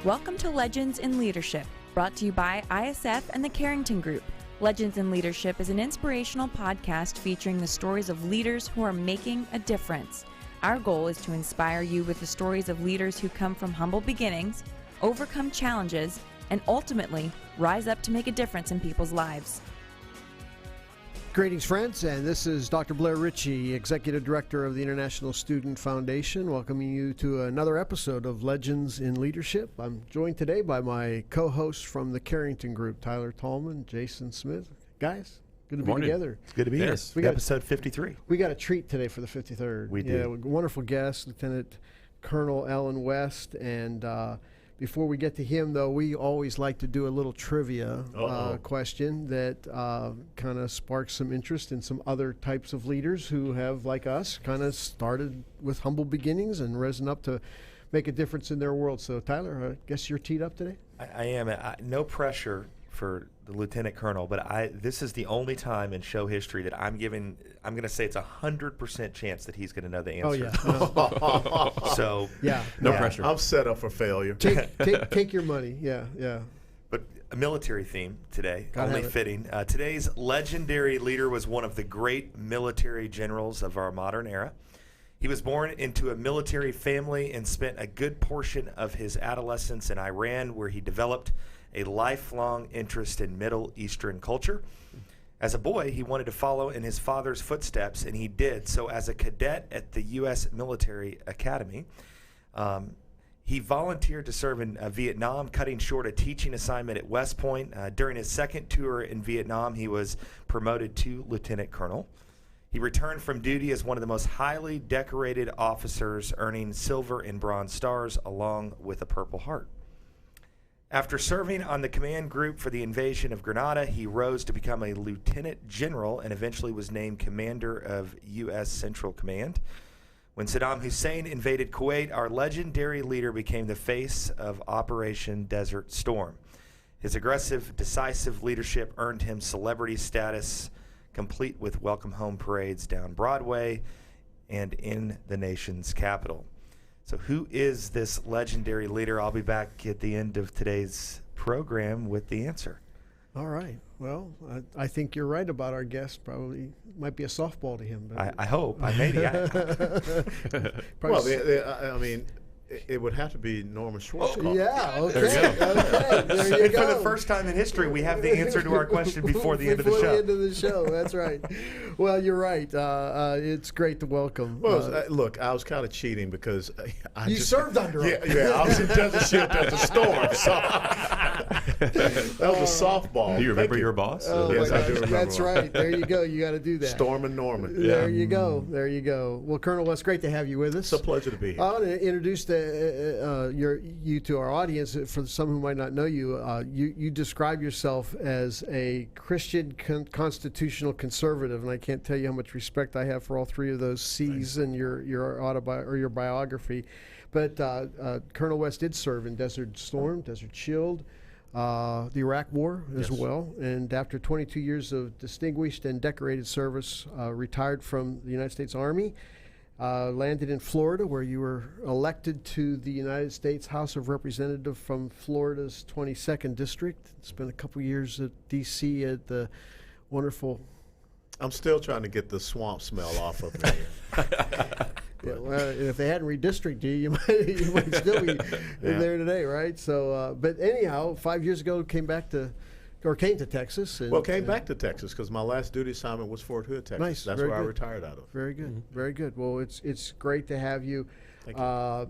Welcome to Legends in Leadership, brought to you by ISF and the Carrington Group. Legends in Leadership is an inspirational podcast featuring the stories of leaders who are making a difference. Our goal is to inspire you with the stories of leaders who come from humble beginnings, overcome challenges, and ultimately rise up to make a difference in people's lives. Greetings, friends, and this is Dr. Blair Ritchie, Executive Director of the International Student Foundation, welcoming you to another episode of Legends in Leadership. I'm joined today by my co-hosts from the Carrington Group, Tyler Tallman, Jason Smith. Guys, good to be together. It's good to be here. We got episode 53. We got a treat today for the 53rd. We do. Yeah, wonderful guest, Lieutenant Colonel Alan West, and before we get to him, though, we always like to do a little trivia question that kind of sparks some interest in some other types of leaders who have, like us, kind of started with humble beginnings and risen up to make a difference in their world. So, Tyler, I guess you're teed up today? I am. No pressure for the Lieutenant Colonel, but this is the only time in show history that I'm going to say it's 100% chance that he's going to know the answer. Oh, yeah. So, no pressure. I'm set up for failure. Take your money. Yeah. But a military theme today, only fitting. Today's legendary leader was one of the great military generals of our modern era. He was born into a military family and spent a good portion of his adolescence in Iran, where he developed a lifelong interest in Middle Eastern culture. As a boy, he wanted to follow in his father's footsteps, and he did. So as a cadet at the U.S. Military Academy, he volunteered to serve in Vietnam, cutting short a teaching assignment at West Point. During his second tour in Vietnam, he was promoted to lieutenant colonel. He returned from duty as one of the most highly decorated officers, earning silver and bronze stars along with a Purple Heart. After serving on the command group for the invasion of Grenada, he rose to become a lieutenant general and eventually was named commander of U.S. Central Command. When Saddam Hussein invaded Kuwait, our legendary leader became the face of Operation Desert Storm. His aggressive, decisive leadership earned him celebrity status, complete with welcome home parades down Broadway and in the nation's capital. So who is this legendary leader? I'll be back at the end of today's program with the answer. All right. Well, I think you're right about our guest. Probably might be a softball to him. But I hope. I maybe. Well, I mean, it would have to be Norman Schwarzkopf. Yeah, okay. There you go. Okay, there you go. For the first time in history, we have the answer to our question before the end of the show. Before the end of the show, that's right. Well, you're right. It's great to welcome. Well, look, I was kind of cheating because I served under him. Yeah, I was in Desert Shield at the Storm. So that was a softball. Do you remember your boss? Oh, yes, I do remember. That's right. There you go. You got to do that. Storm and Norman. There you go. There you go. Well, Colonel West, great to have you with us. It's a pleasure to be here. I want to introduce you to our audience. For some who might not know you, you describe yourself as a Christian constitutional conservative, and I can't tell you how much respect I have for all three of those C's in your your biography. But Colonel West did serve in Desert Storm, Desert Shield, the Iraq War as well, and after 22 years of distinguished and decorated service, retired from the United States Army. Landed in Florida, where you were elected to the United States House of Representatives from Florida's 22nd District. Spent a couple years at D.C. at the wonderful... I'm still trying to get the swamp smell off of me. Yeah, well, if they hadn't redistricted you might still be in there today, right? So, but anyhow, 5 years ago, came to Texas. And, came back to Texas because my last duty assignment was Fort Hood, Texas. Nice. That's where I retired out of. Very good. Very good. Well, it's great to have you. Thank you.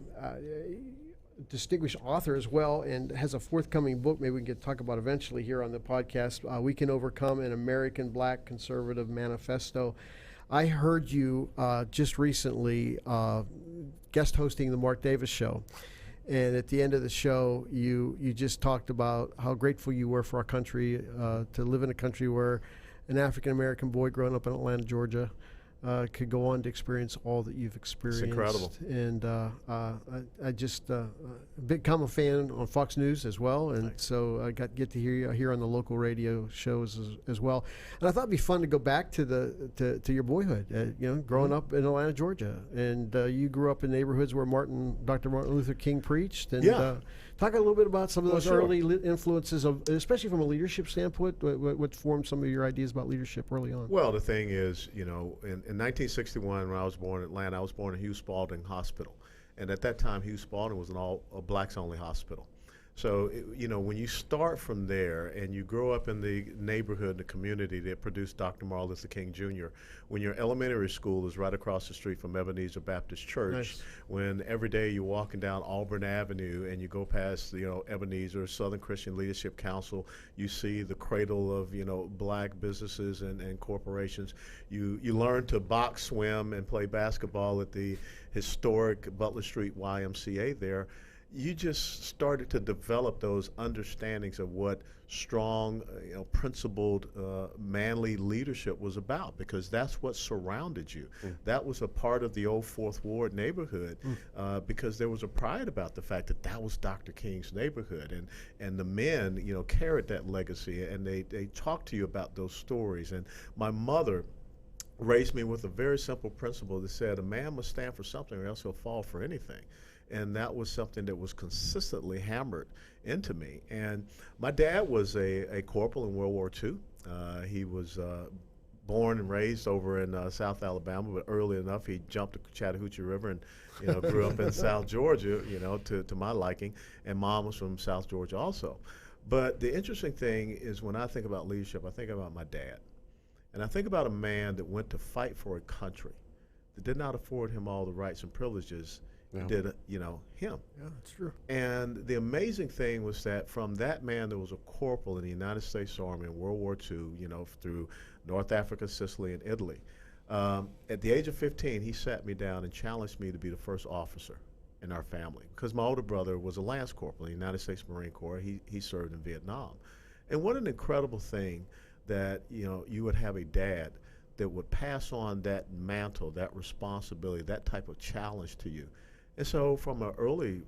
Distinguished author as well, and has a forthcoming book maybe we can talk about eventually here on the podcast. We Can Overcome an American Black Conservative Manifesto. I heard you just recently guest hosting the Mark Davis Show. And at the end of the show, you just talked about how grateful you were for our country, to live in a country where an African-American boy growing up in Atlanta, Georgia, could go on to experience all that you've experienced. It's incredible. And I just become a fan on Fox News as well, and so I get to hear you here on the local radio shows as well. And I thought it'd be fun to go back to your boyhood. Growing up in Atlanta, Georgia, and you grew up in neighborhoods where Dr. Martin Luther King preached. And talk a little bit about some of those early influences, especially from a leadership standpoint. What formed some of your ideas about leadership early on? Well, the thing is, in 1961, when I was born in Atlanta, I was born in Hugh Spalding Hospital. And at that time, Hugh Spalding was a blacks-only hospital. So, when you start from there and you grow up in the neighborhood, the community that produced Dr. Martin Luther King Jr., when your elementary school is right across the street from Ebenezer Baptist Church, nice. When every day you're walking down Auburn Avenue and you go past, Ebenezer, Southern Christian Leadership Council, you see the cradle of, black businesses and corporations. You learn to box, swim, and play basketball at the historic Butler Street YMCA there. You just started to develop those understandings of what strong, principled, manly leadership was about, because that's what surrounded you. That was a part of the old Fourth Ward neighborhood, because there was a pride about the fact that was Dr. King's neighborhood, and the men, carried that legacy, and they talked to you about those stories. And my mother raised me with a very simple principle that said a man must stand for something or else he'll fall for anything. And that was something that was consistently hammered into me. And my dad was a corporal in World War II. He was born and raised over in South Alabama, but early enough he jumped the Chattahoochee River and grew up in South Georgia, to my liking. And Mom was from South Georgia also. But the interesting thing is, when I think about leadership, I think about my dad. And I think about a man that went to fight for a country that did not afford him all the rights and privileges did, him. Yeah, that's true. And the amazing thing was that from that man that was a corporal in the United States Army in World War II, through North Africa, Sicily, and Italy, at the age of 15, he sat me down and challenged me to be the first officer in our family, because my older brother was a lance corporal in the United States Marine Corps. He served in Vietnam. And what an incredible thing that, you would have a dad that would pass on that mantle, that responsibility, that type of challenge to you. And so from an early,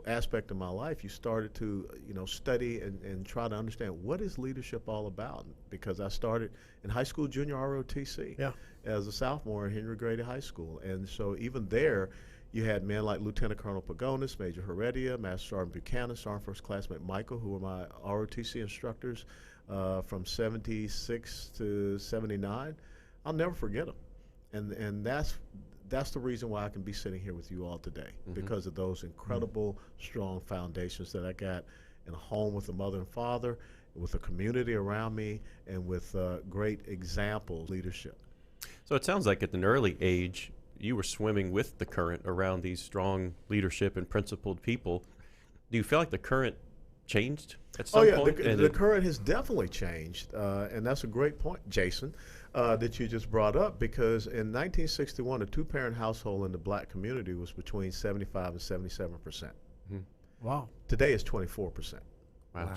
aspect of my life, you started to, study and try to understand, what is leadership all about? Because I started in high school junior ROTC as a sophomore in Henry Grady High School. And so even there, you had men like Lieutenant Colonel Pagonis, Major Heredia, Master Sergeant Buchanan, Sergeant First Classmate Michael, who were my ROTC instructors from 76 to 79. I'll never forget them. And that's the reason why I can be sitting here with you all today, because of those incredible, strong foundations that I got in a home with a mother and father, with a community around me, and with great example leadership. So it sounds like at an early age, you were swimming with the current around these strong leadership and principled people. Do you feel like the current changed at some point? The current has definitely changed, and that's a great point, Jason, that you just brought up, because in 1961, a two-parent household in the black community was between 75 and 77%. Wow. Today it's 24%. Wow.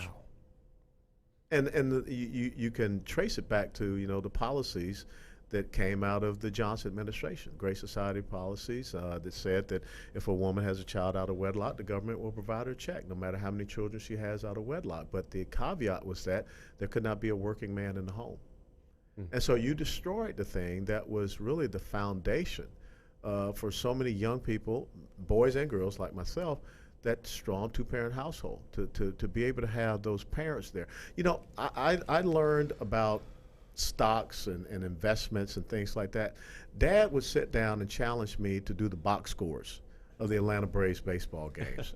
And you can trace it back to, the policies that came out of the Johnson administration, Great Society policies that said that if a woman has a child out of wedlock, the government will provide her a check, no matter how many children she has out of wedlock. But the caveat was that there could not be a working man in the home. And so you destroyed the thing that was really the foundation for so many young people, boys and girls like myself, that strong two-parent household, to be able to have those parents there. I learned about stocks and investments and things like that. Dad would sit down and challenge me to do the box scores of the Atlanta Braves baseball games.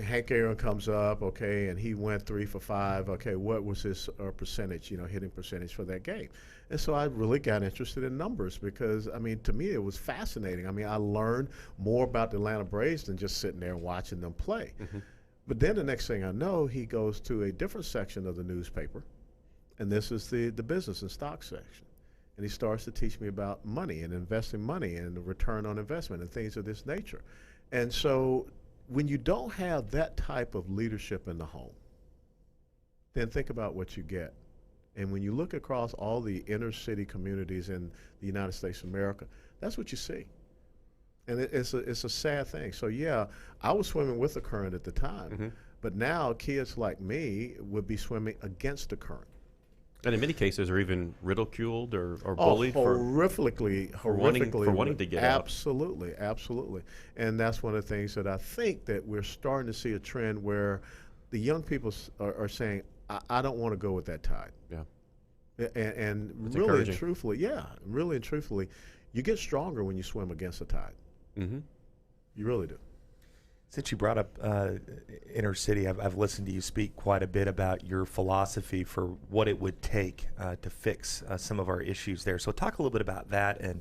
Hank Aaron comes up, okay, and he went 3 for 5. Okay, what was his percentage, hitting percentage for that game? And so I really got interested in numbers, because, to me it was fascinating. I learned more about the Atlanta Braves than just sitting there and watching them play. But then the next thing I know, he goes to a different section of the newspaper, and this is the business and stock section. And he starts to teach me about money and investing money and the return on investment and things of this nature. And so when you don't have that type of leadership in the home, then think about what you get And when you look across all the inner city communities in the United States of America, that's what you see. And it's a sad thing. So yeah, I was swimming with the current at the time, but now kids like me would be swimming against the current. And in many cases are even ridiculed or bullied horrifically for wanting to get out. Absolutely. And that's one of the things that I think that we're starting to see a trend where the young people are saying, I don't want to go with that tide. Yeah. And It's really encouraging. and truthfully, you get stronger when you swim against the tide. Mm-hmm. You really do. Since you brought up inner city, I've listened to you speak quite a bit about your philosophy for what it would take to fix some of our issues there. So talk a little bit about that and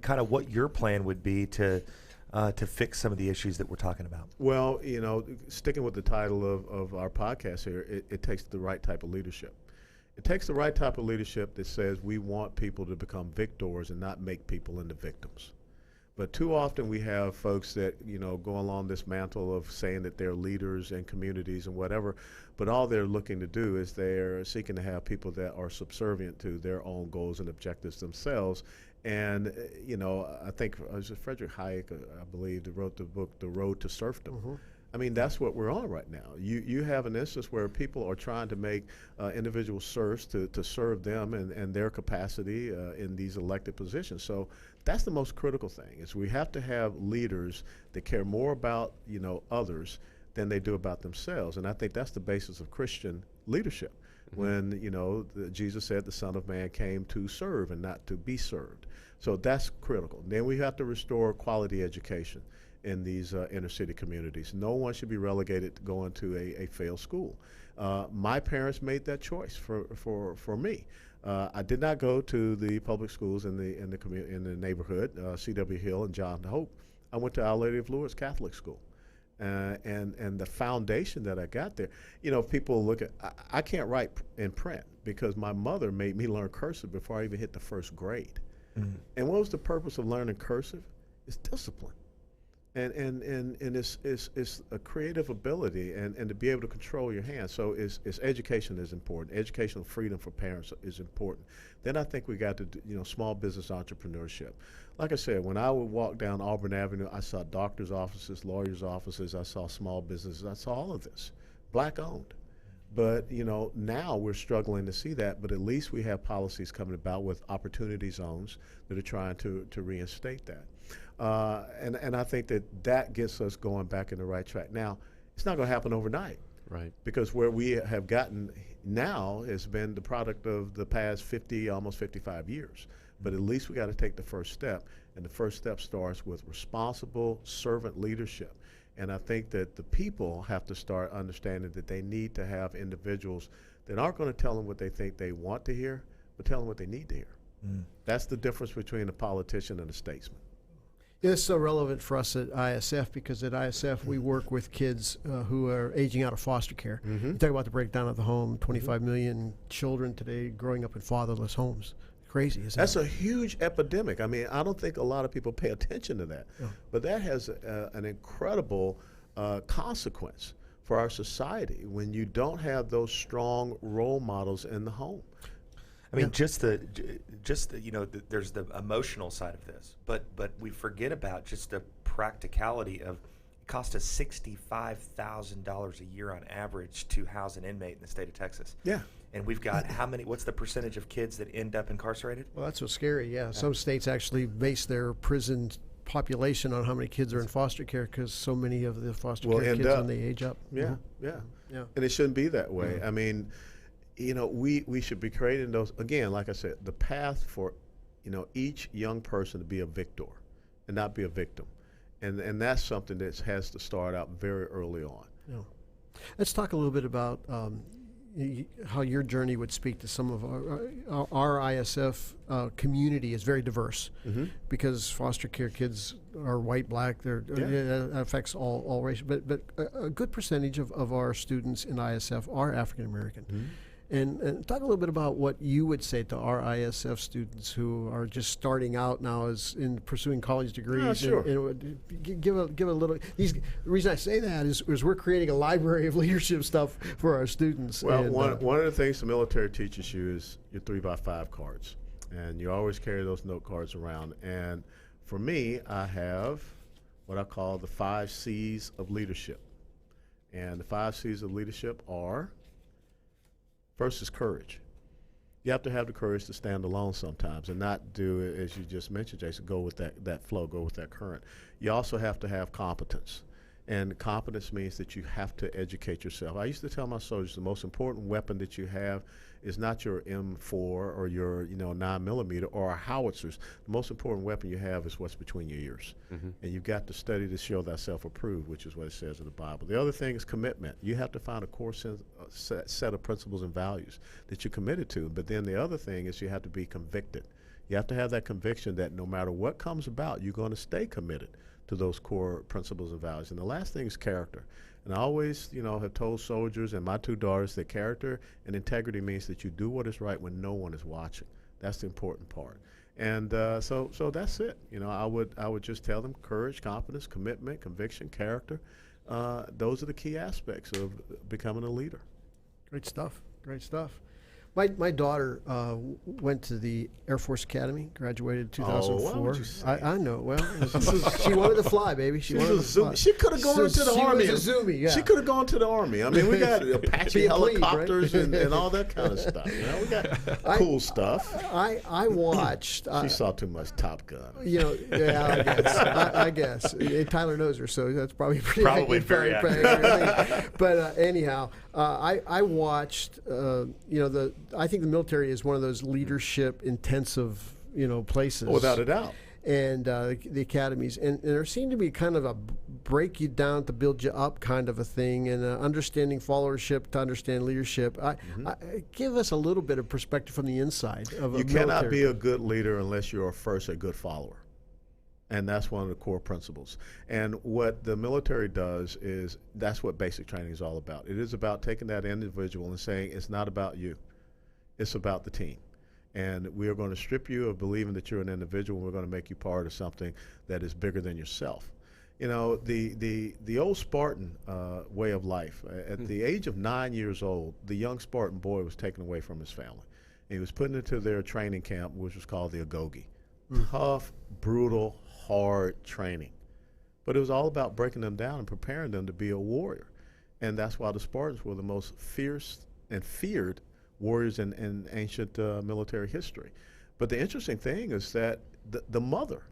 kind of what your plan would be to fix some of the issues that we're talking about. Well, sticking with the title of our podcast here, it takes the right type of leadership. It takes the right type of leadership that says we want people to become victors and not make people into victims. But too often we have folks that, go along this mantle of saying that they're leaders in communities and whatever, but all they're looking to do is they're seeking to have people that are subservient to their own goals and objectives themselves. And, I think it was Frederick Hayek, I believe, that wrote the book, The Road to Serfdom. Mm-hmm. I mean, that's what we're on right now. You have an instance where people are trying to make individual serfs to serve them and their capacity in these elected positions. So that's the most critical thing, is we have to have leaders that care more about, others than they do about themselves. And I think that's the basis of Christian leadership. When, Jesus said the Son of Man came to serve and not to be served. So that's critical. Then we have to restore quality education in these inner city communities. No one should be relegated to going to a failed school. My parents made that choice for me. I did not go to the public schools in the neighborhood, C.W. Hill and John Hope. I went to Our Lady of Lourdes Catholic School. And the foundation that I got there, people look at, I can't write in print because my mother made me learn cursive before I even hit the first grade. Mm-hmm. And what was the purpose of learning cursive? It's discipline. And it's a creative ability and to be able to control your hands. So it's education is important. Educational freedom for parents is important. Then I think we got to do, small business entrepreneurship. Like I said, when I would walk down Auburn Avenue, I saw doctors' offices, lawyers' offices, I saw small businesses, I saw all of this, black owned. But now we're struggling to see that, but at least we have policies coming about with opportunity zones that are trying to reinstate that. And I think that gets us going back in the right track. Now, it's not going to happen overnight. Right. Because where we have gotten now has been the product of the past 50, almost 55 years. But at least we got to take the first step. And the first step starts with responsible servant leadership. And I think that the people have to start understanding that they need to have individuals that aren't going to tell them what they think they want to hear, but tell them what they need to hear. Mm. That's the difference between a politician and a statesman. It's so relevant for us at ISF because at ISF we work with kids who are aging out of foster care. Mm-hmm. You talk about the breakdown of the home, 25 million children today growing up in fatherless homes. Crazy, isn't it? That's a huge epidemic. I mean, I don't think a lot of people pay attention to that. Yeah. But that has an incredible consequence for our society when you don't have those strong role models in the home. I mean, just the there's the emotional side of this, but we forget about just the practicality of it costs us $65,000 a year on average to house an inmate in the state of Texas. Yeah. And we've got what's the percentage of kids that end up incarcerated? Well, that's what's scary, yeah. Some states actually base their prison population on how many kids are in foster care because so many of the foster care kids when they age up. Yeah, yeah. And it shouldn't be that way. I mean, we should be creating those, again, like I said, the path for, each young person to be a victor and not be a victim. And that's something that has to start out very early on. Yeah. Let's talk a little bit about how your journey would speak to some of our ISF community is very diverse because foster care kids are white, black, it affects all races, but a good percentage of our students in ISF are African American. And talk a little bit about what you would say to our ISF students who are just starting out now as in pursuing college degrees. Sure. And give a little. The reason I say that is we're creating a library of leadership stuff for our students. Well, and, one of the things the military teaches you is your 3x5 cards, and you always carry those note cards around. And for me, I have what I call the 5 C's of leadership. And the 5 C's of leadership are: first is courage. You have to have the courage to stand alone sometimes and not do it, as you just mentioned, Jason, go with that flow, go with that current. You also have to have competence. And competence means that you have to educate yourself. I used to tell my soldiers the most important weapon that you have is not your M4 or your 9mm or our howitzers. The most important weapon you have is what's between your ears. Mm-hmm. And you've got to study to show thyself approved, which is what it says in the Bible. The other thing is commitment. You have to find a core set of principles and values that you're committed to. But then the other thing is you have to be convicted. You have to have that conviction that no matter what comes about, you're going to stay committed to those core principles and values. And the last thing is character. And I always, have told soldiers and my 2 daughters that character and integrity means that you do what is right when no one is watching. That's the important part. And so that's it. I would just tell them courage, confidence, commitment, conviction, character. Those are the key aspects of becoming a leader. Great stuff. Great stuff. My daughter went to the Air Force Academy, graduated in 2004. Oh, why would you say? I know. Well, she wanted to fly, baby. She wanted to fly. She could have gone into the Army. Yeah. She could have gone to the Army. I mean, we got Apache helicopters, right? and all that kind of stuff. We got cool stuff. I watched. She saw too much Top Gun. Yeah, I guess. Tyler knows her, so that's probably probably very accurate. But anyhow, I watched. I think the military is one of those leadership intensive, places. Without a doubt. And the academies, and there seemed to be kind of a break you down to build you up kind of a thing, and understanding followership to understand leadership. Give us a little bit of perspective from the inside of You cannot be a good leader unless you're first a good follower. And that's one of the core principles. And what the military does is that's what basic training is all about. It is about taking that individual and saying it's not about you. It's about the team. And we are going to strip you of believing that you're an individual, and we're going to make you part of something that is bigger than yourself. The old Spartan way of life, at the age of 9 years old, the young Spartan boy was taken away from his family. And he was put into their training camp, which was called the Agoge. Tough, brutal, hard training. But it was all about breaking them down and preparing them to be a warrior. And that's why the Spartans were the most fierce and feared warriors in ancient military history. But the interesting thing is that the mother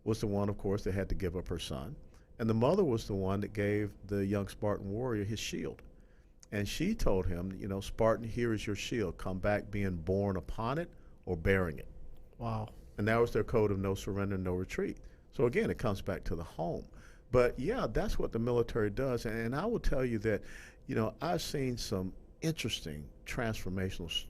was the one, of course, that had to give up her son. And the mother was the one that gave the young Spartan warrior his shield. And she told him, Spartan, here is your shield. Come back being born upon it or bearing it. Wow. And that was their code of no surrender, no retreat. So again, it comes back to the home. But yeah, that's what the military does. And I will tell you that, I've seen some interesting transformational,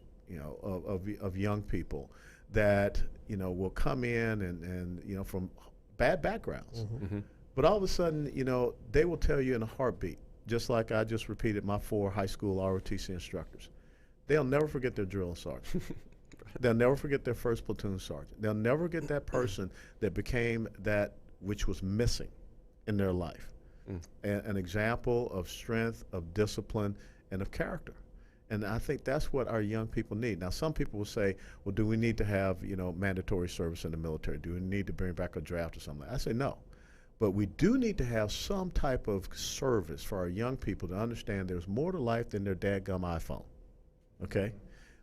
of young people that, will come in and from bad backgrounds. Mm-hmm. But all of a sudden, they will tell you in a heartbeat, just like I just repeated my 4 high school ROTC instructors. They'll never forget their drill sergeant. They'll never forget their first platoon sergeant. They'll never get that person that became that which was missing in their life. An example of strength, of discipline, and of character. And I think that's what our young people need. Now, some people will say, well, do we need to have, mandatory service in the military? Do we need to bring back a draft or something? I say no. But we do need to have some type of service for our young people to understand there's more to life than their dadgum iPhone, okay?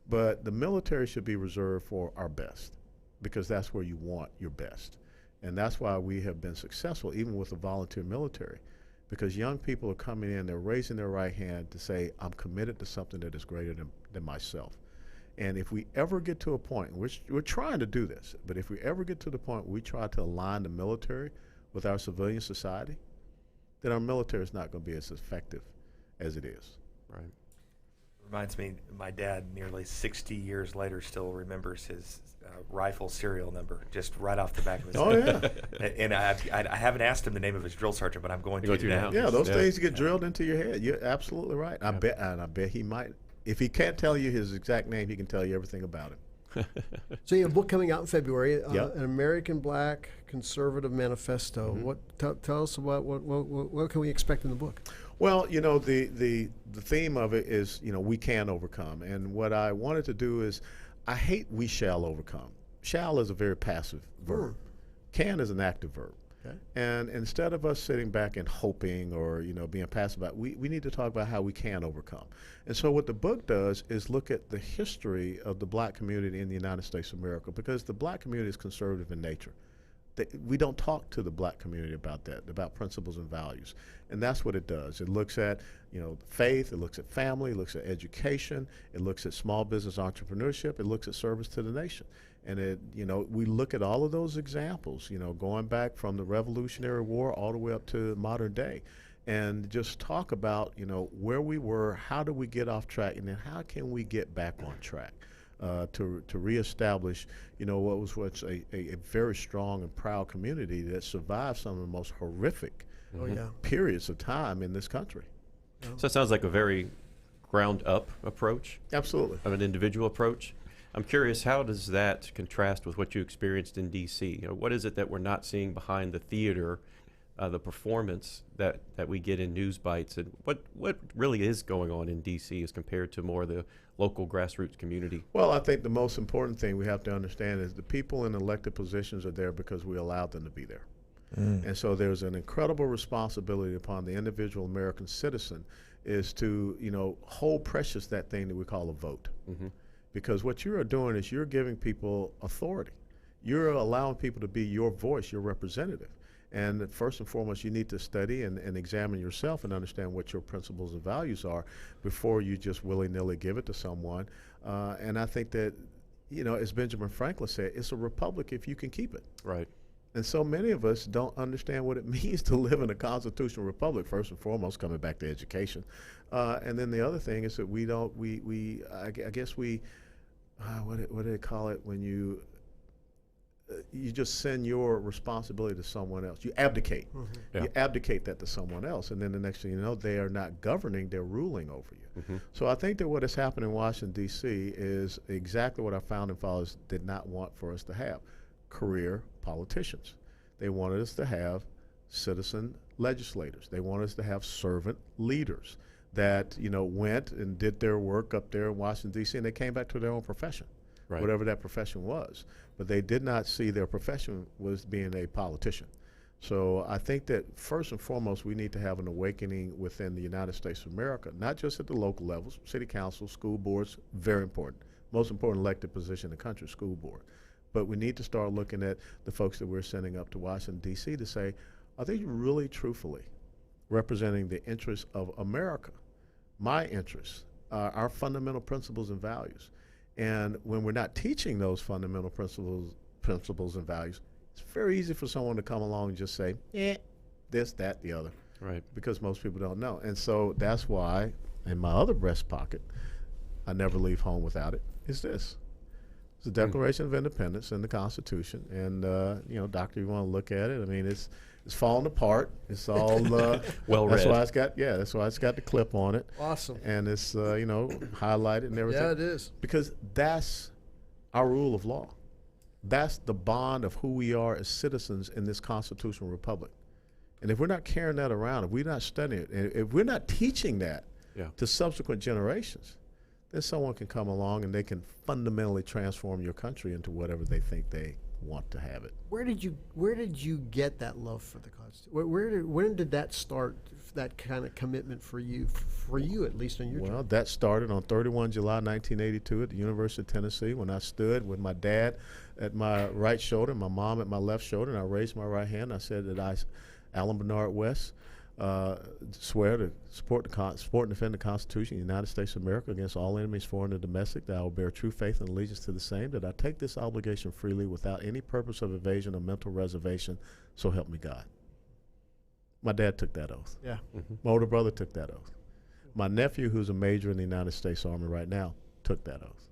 But the military should be reserved for our best, because that's where you want your best. And that's why we have been successful, even with the volunteer military, because young people are coming in, they're raising their right hand to say, I'm committed to something that is greater than myself. And if we ever get to a point, we're trying to do this, but if we ever get to the point where we try to align the military with our civilian society, then our military is not going to be as effective as it is. Right. Reminds me, my dad, nearly 60 years later, still remembers his rifle serial number just right off the back of his head. Yeah. And I haven't asked him the name of his drill sergeant, but I'm going to now. Yeah, those things get drilled into your head. You're absolutely right. I bet he might if he can't tell you his exact name, he can tell you everything about him. So you have a book coming out in February, Yep. An American Black Conservative Manifesto. Tell us about what can we expect in the book? Well, you know, the theme of it is, you know, we can overcome. And what I wanted to do is, I hate we shall overcome. Shall is a very passive verb. Can is an active verb. Okay. And instead of us sitting back and hoping or, you know, being passive about it, we need to talk about how we can overcome. And so what the book does is look at the history of the black community in the United States of America, because the black community is conservative in nature. We don't talk to the black community about that, about principles and values. And that's what it does. It looks at, you know, faith, it looks at family, it looks at education, it looks at small business entrepreneurship, it looks at service to the nation. And it, you know, we look at all of those examples, you know, going back from the Revolutionary War all the way up to modern day, and just talk about, you know, where we were, how do we get off track, and then how can we get back on track to reestablish, you know, what was once a very strong and proud community that survived some of the most horrific periods of time in this country. So it sounds like a very ground up approach. Absolutely. Of an individual approach. I'm curious, how does that contrast with what you experienced in D.C.? You know, what is it that we're not seeing behind the theater, the performance that we get in news bites, and what really is going on in D.C. as compared to more the local grassroots community? Well, I think the most important thing we have to understand is the people in elected positions are there because we allowed them to be there. And so there's an incredible responsibility upon the individual American citizen is to, you know, hold precious that thing that we call a vote. Because what you are doing is you're giving people authority. You're allowing people to be your voice, your representative. And first and foremost, you need to study and examine yourself and understand what your principles and values are before you just willy-nilly give it to someone. And I think that, you know, as Benjamin Franklin said, it's a republic if you can keep it. Right. And so many of us don't understand what it means to live in a constitutional republic, first and foremost, coming back to education. And then the other thing is that I guess we, what do they call it when you just send your responsibility to someone else. You abdicate. You abdicate that to someone else, and then the next thing you know, they are not governing, they're ruling over you. So I think that what has happened in Washington, D.C. is exactly what our founding fathers did not want for us to have: career politicians. They wanted us to have citizen legislators. They wanted us to have servant leaders that, you know, went and did their work up there in Washington, D.C., and they came back to their own profession. Right. Whatever that profession was. But they did not see their profession was being a politician. So I think that first and foremost, we need to have an awakening within the United States of America, not just at the local levels, city council, school boards, very important. Most important elected position in the country, school board. But we need to start looking at the folks that we're sending up to Washington, D.C. to say, are they really truthfully representing the interests of America, my interests, our fundamental principles and values? And when we're not teaching those fundamental principles and values, it's very easy for someone to come along and just say, this, that, the other. Right. Because most people don't know. And so that's why in my other breast pocket, I never leave home without it, is this. It's the Declaration of Independence and the Constitution. And, you know, doctor, you want to look at it, I mean, it's falling apart. It's all well that's read. Why it's got that's why it's got the clip on it. Awesome. And it's you know, highlighted and everything. Yeah, it is. Because that's our rule of law. That's the bond of who we are as citizens in this constitutional republic. And if we're not carrying that around, if we're not studying it, and if we're not teaching that to subsequent generations, then someone can come along and they can fundamentally transform your country into whatever they think they want to have it. Where did you get that love for the Constitution? When did that start? That kind of commitment for you at least on your journey? Well, that started on 31 July 1982 at the University of Tennessee when I stood with my dad at my right shoulder, my mom at my left shoulder, and I raised my right hand. I said that I, Alan Bernard West, swear to support and defend the Constitution of the United States of America against all enemies, foreign and domestic, that I will bear true faith and allegiance to the same, that I take this obligation freely without any purpose of evasion or mental reservation, so help me God. My dad took that oath. Yeah. My older brother took that oath. My nephew, who's a major in the United States Army right now, took that oath.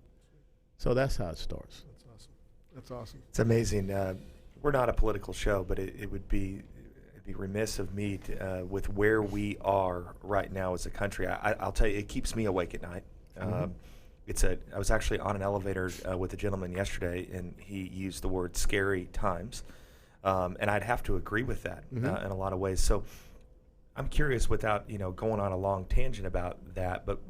So that's how it starts. That's awesome. That's awesome. It's amazing. We're not a political show, but it would be remiss of me to, with where we are right now as a country. I'll tell you, it keeps me awake at night. I was actually on an elevator with a gentleman yesterday, and he used the word scary times. And I'd have to agree with that in a lot of ways. So I'm curious, without going on a long tangent about that, but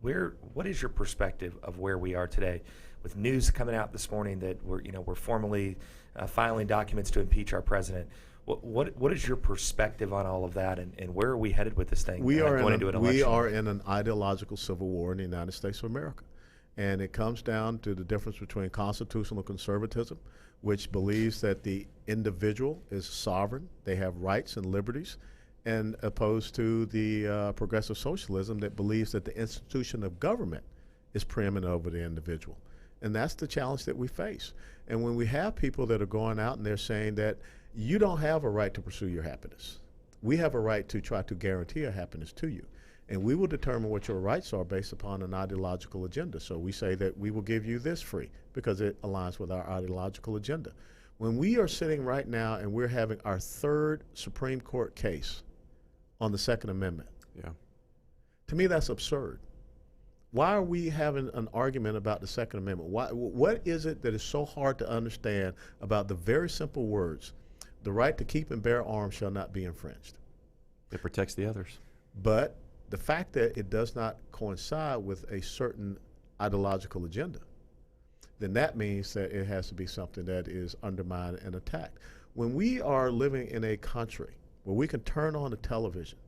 what is your perspective of where we are today, with news coming out this morning that we're formally filing documents to impeach our president? What is your perspective on all of that, and where are we headed with this thing? We are in an ideological civil war in the United States of America. And it comes down to the difference between constitutional conservatism, which believes that the individual is sovereign, they have rights and liberties, and opposed to the progressive socialism that believes that the institution of government is preeminent over the individual. And that's the challenge that we face. And when we have people that are going out and they're saying that you don't have a right to pursue your happiness, we have a right to try to guarantee a happiness to you. And we will determine what your rights are based upon an ideological agenda. So we say that we will give you this free because it aligns with our ideological agenda. When we are sitting right now and we're having our third Supreme Court case on the Second Amendment, to me that's absurd. Why are we having an argument about the Second Amendment? What is it that is so hard to understand about the very simple words, the right to keep and bear arms shall not be infringed? It protects the others. But the fact that it does not coincide with a certain ideological agenda, then that means that it has to be something that is undermined and attacked. When we are living in a country where we can turn on the television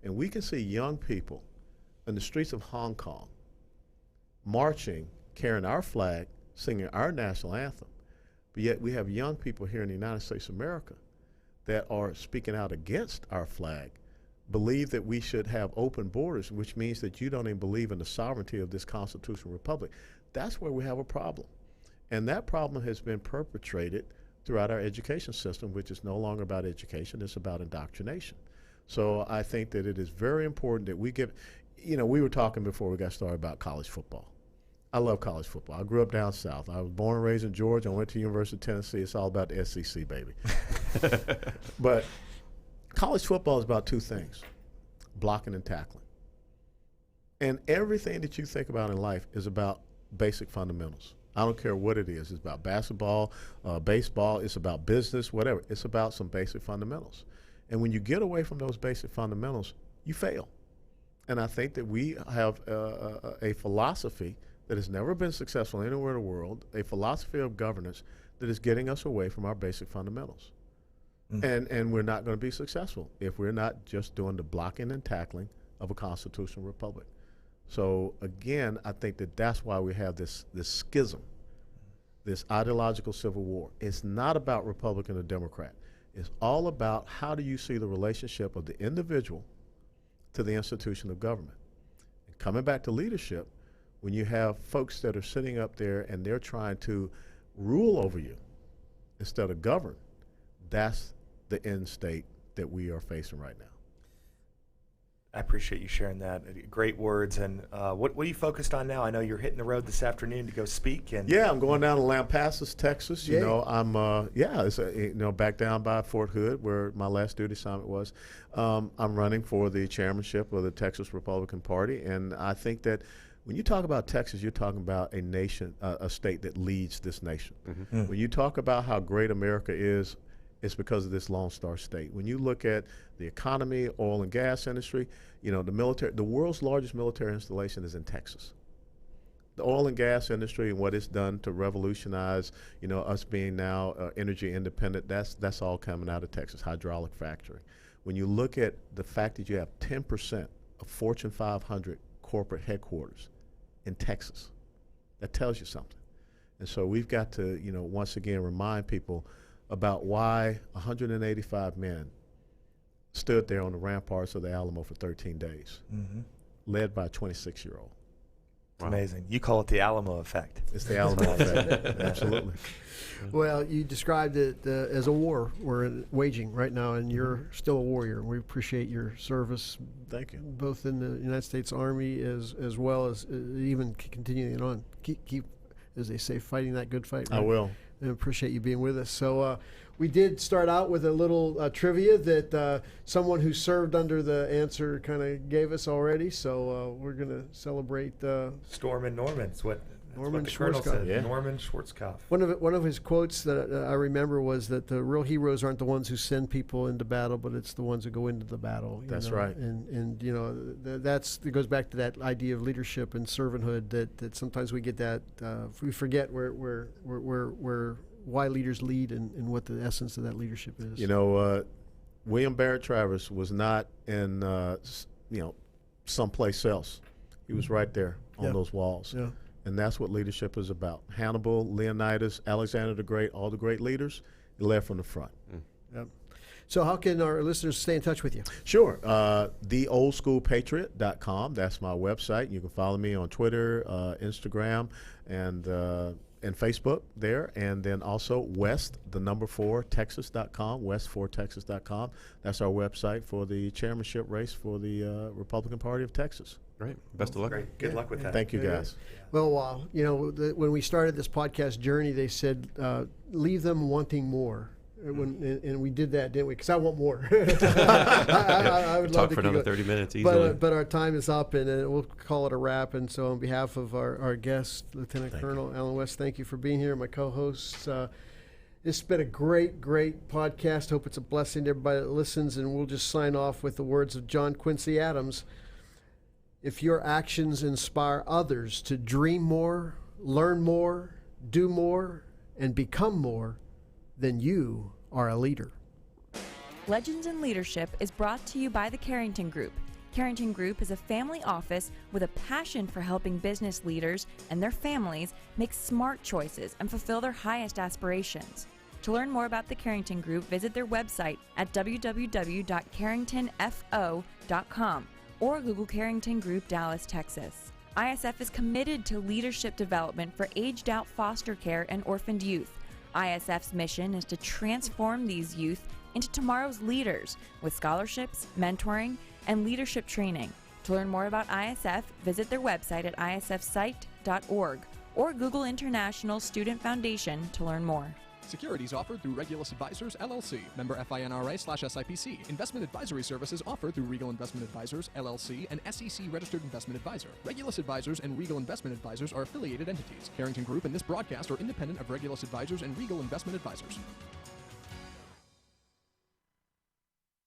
and we can see young people in the streets of Hong Kong marching, carrying our flag, singing our national anthem, but yet we have young people here in the United States of America that are speaking out against our flag, believe that we should have open borders, which means that you don't even believe in the sovereignty of this constitutional republic. That's where we have a problem. And that problem has been perpetrated throughout our education system, which is no longer about education, it's about indoctrination. So I think that it is very important that we give, we were talking before we got started about college football. I love college football. I grew up down south. I was born and raised in Georgia. I went to University of Tennessee. It's all about the SEC, baby. But college football is about two things, blocking and tackling. And everything that you think about in life is about basic fundamentals. I don't care what it is. It's about basketball, baseball, it's about business, whatever. It's about some basic fundamentals. And when you get away from those basic fundamentals, you fail. And I think that we have a philosophy that has never been successful anywhere in the world, a philosophy of governance that is getting us away from our basic fundamentals. And we're not going to be successful if we're not just doing the blocking and tackling of a constitutional republic. So again, I think that that's why we have this schism, this ideological civil war. It's not about Republican or Democrat. It's all about how do you see the relationship of the individual to the institution of government. And coming back to leadership, when you have folks that are sitting up there and they're trying to rule over you instead of govern, that's the end state that we are facing right now. I appreciate you sharing that. Great words. And what are you focused on now? I know you're hitting the road this afternoon to go speak. And yeah, I'm going down to Lampasas, Texas. I'm back down by Fort Hood where my last duty assignment was. I'm running for the chairmanship of the Texas Republican Party, and I think that when you talk about Texas, you're talking about a nation, a state that leads this nation. When you talk about how great America is, it's because of this Lone Star State. When you look at the economy, oil and gas industry, the military, the world's largest military installation is in Texas. The oil and gas industry and what it's done to revolutionize, us being now energy independent, that's all coming out of Texas, hydraulic factory. When you look at the fact that you have 10% of Fortune 500 corporate headquarters in Texas, that tells you something. And so we've got to, once again remind people about why 185 men stood there on the ramparts of the Alamo for 13 days, led by a 26-year-old. Wow. Amazing. You call it the Alamo effect. It's the Alamo effect, absolutely. Well, you described it as a war we're waging right now, and you're still a warrior. We appreciate your service. Thank you. Both in the United States Army as well as even continuing on. Keep, as they say, fighting that good fight. Right? I will. And appreciate you being with us. So We did start out with a little trivia that someone who served under the answer kind of gave us already. So we're going to celebrate Storm and Norman. That's what Norman the Colonel said. Yeah. Norman Schwarzkopf. One of his quotes that I remember was that the real heroes aren't the ones who send people into battle, but it's the ones who go into the battle. That's right. And you know, it goes back to that idea of leadership and servanthood that sometimes we get that we forget why leaders lead and what the essence of that leadership is. You know, William Barrett Travers was not in someplace else. He was right there on those walls. Yeah. And that's what leadership is about. Hannibal, Leonidas, Alexander the Great, all the great leaders, they led from the front. Yep. So how can our listeners stay in touch with you? Sure. TheOldSchoolPatriot.com. That's my website. You can follow me on Twitter, Instagram, and Facebook there. And then also Texas.com, West4Texas.com. That's our website for the chairmanship race for the Republican Party of Texas. Great. Best of luck. Great. Good luck with that. Thank you, guys. Well, when we started this podcast journey, they said, leave them wanting more. And we did that, didn't we? Because I want more. I would love talk for another 30 minutes easily. easily. But our time is up, and we'll call it a wrap. And so on behalf of our guest, Lieutenant Colonel Alan West, thank you for being here. My co-hosts, it's been a great, great podcast. Hope it's a blessing to everybody that listens. And we'll just sign off with the words of John Quincy Adams. If your actions inspire others to dream more, learn more, do more, and become more, then you are a leader. Legends in Leadership is brought to you by the Carrington Group. Carrington Group is a family office with a passion for helping business leaders and their families make smart choices and fulfill their highest aspirations. To learn more about the Carrington Group, visit their website at www.carringtonfo.com or Google Carrington Group, Dallas, Texas. ISF is committed to leadership development for aged-out foster care and orphaned youth. ISF's mission is to transform these youth into tomorrow's leaders with scholarships, mentoring, and leadership training. To learn more about ISF, visit their website at isfsite.org or Google International Student Foundation to learn more. Securities offered through Regulus Advisors, LLC, member FINRA/SIPC. Investment advisory services offered through Regal Investment Advisors, LLC, an SEC-registered investment advisor. Regulus Advisors and Regal Investment Advisors are affiliated entities. Carrington Group and this broadcast are independent of Regulus Advisors and Regal Investment Advisors.